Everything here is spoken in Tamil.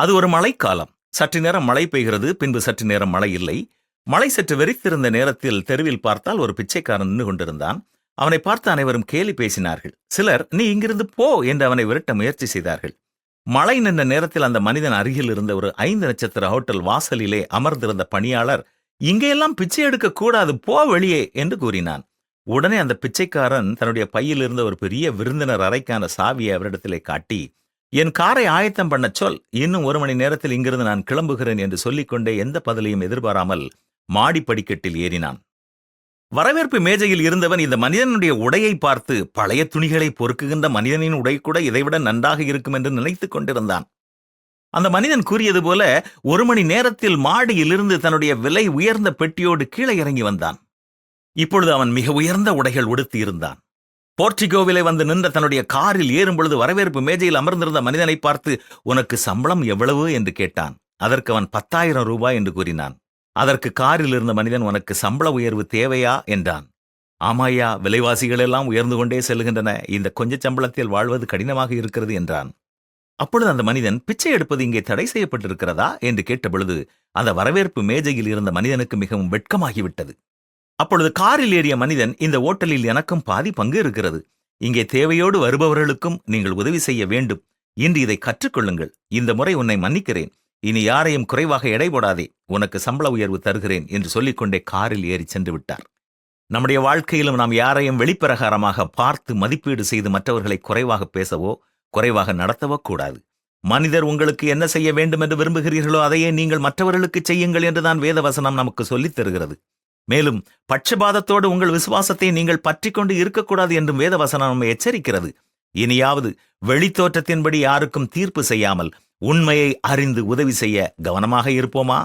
அது ஒரு மழைக்காலம். சற்று நேரம் மழை பெய்கிறது, பின்பு சற்று நேரம் மழை இல்லை. மழை சற்று வெறித்திருந்த நேரத்தில் தெருவில் பார்த்தால் ஒரு பிச்சைக்காரன் நின்று கொண்டிருந்தான். அவனை பார்த்து அனைவரும் கேலி பேசினார்கள். சிலர், நீ இங்கிருந்து போ என்று அவனை விரட்ட முயற்சி செய்தார்கள். மழை நின்ற நேரத்தில் அந்த மனிதன் அருகில் இருந்த ஒரு 5 நட்சத்திர ஹோட்டல் வாசலிலே அமர்ந்திருந்த பணியாளர், இங்கெல்லாம் பிச்சை எடுக்க கூடாது, போ வெளியே என்று கூறினான். உடனே அந்த பிச்சைக்காரன் தன்னுடைய பையில் இருந்த ஒரு பெரிய விருந்தினர் அறைக்கான சாவியை அவரிடத்திலே காட்டி, என் காரை ஆயத்தம் பண்ண சொல், இன்னும் 1 மணி நேரத்தில் இங்கிருந்து நான் கிளம்புகிறேன் என்று சொல்லிக்கொண்டே எந்த பதிலையும் எதிர்பாராமல் மாடி படிக்கட்டில் ஏறினான். வரவேற்பு மேஜையில் இருந்தவன் இந்த மனிதனுடைய உடையை பார்த்து, பழைய துணிகளை பொறுக்குகின்ற மனிதனின் உடை கூட இதைவிட நன்றாக இருக்கும் என்று நினைத்துக் கொண்டிருந்தான். அந்த மனிதன் கூறியது போல 1 மணி நேரத்தில் மாடியிலிருந்து தன்னுடைய விலை உயர்ந்த பெட்டியோடு கீழே இறங்கி வந்தான். இப்பொழுது அவன் மிக உயர்ந்த உடைகள் உடுத்தி இருந்தான். போர்டிகோவிலே வந்து நின்ற தன்னுடைய காரில் ஏறும் பொழுது வரவேற்பு மேஜையில் அமர்ந்திருந்த மனிதனை பார்த்து, உனக்கு சம்பளம் எவ்வளவு என்று கேட்டான். அதற்கு அவன் 10,000 ரூபாய் என்று கூறினான். அதற்கு காரில் இருந்த மனிதன், உனக்கு சம்பள உயர்வு தேவையா என்றான். ஆமாயா, விலைவாசிகள் எல்லாம் உயர்ந்து கொண்டே செல்கின்றன, இந்த கொஞ்ச சம்பளத்தில் வாழ்வது கடினமாக இருக்கிறது என்றான். அப்பொழுது அந்த மனிதன், பிச்சை எடுப்பது இங்கே தடை செய்யப்பட்டிருக்கிறதா என்று கேட்டபொழுது அந்த வரவேற்பு மேஜையில் இருந்த மனிதனுக்கு மிகவும் வெட்கமாகிவிட்டது. அப்பொழுது காரில் ஏறிய மனிதன், இந்த ஓட்டலில் எனக்கும் பாதி பங்கு இருக்கிறது. இங்கே தேவையோடு வருபவர்களுக்கும் நீங்கள் உதவி செய்ய வேண்டும். இன்று இதை கற்றுக்கொள்ளுங்கள். இந்த முறை உன்னை மன்னிக்கிறேன். இனி யாரையும் குறைவாக எடை போடாதே. உனக்கு சம்பள உயர்வு தருகிறேன் என்று சொல்லிக்கொண்டே காரில் ஏறி சென்று விட்டார். நம்முடைய வாழ்க்கையிலும் நாம் யாரையும் வெளிப்பிரகாரமாக பார்த்து மதிப்பீடு செய்து மற்றவர்களை குறைவாக பேசவோ குறைவாக நடத்தவோ கூடாது. மனிதர் உங்களுக்கு என்ன செய்ய வேண்டும் என்று விரும்புகிறீர்களோ அதையே நீங்கள் மற்றவர்களுக்கு செய்யுங்கள் என்றுதான் வேதவசனம் நமக்கு சொல்லித் தருகிறது. மேலும் பட்சபாதத்தோடு உங்கள் விசுவாசத்தை நீங்கள் பற்றி கொண்டு இருக்கக்கூடாது என்றும் வேதவசனம் நம்மை எச்சரிக்கிறது. இனியாவது வெளித்தோற்றத்தின்படி யாருக்கும் தீர்ப்பு செய்யாமல் உண்மையை அறிந்து உதவி செய்ய கவனமாக இருப்போமா?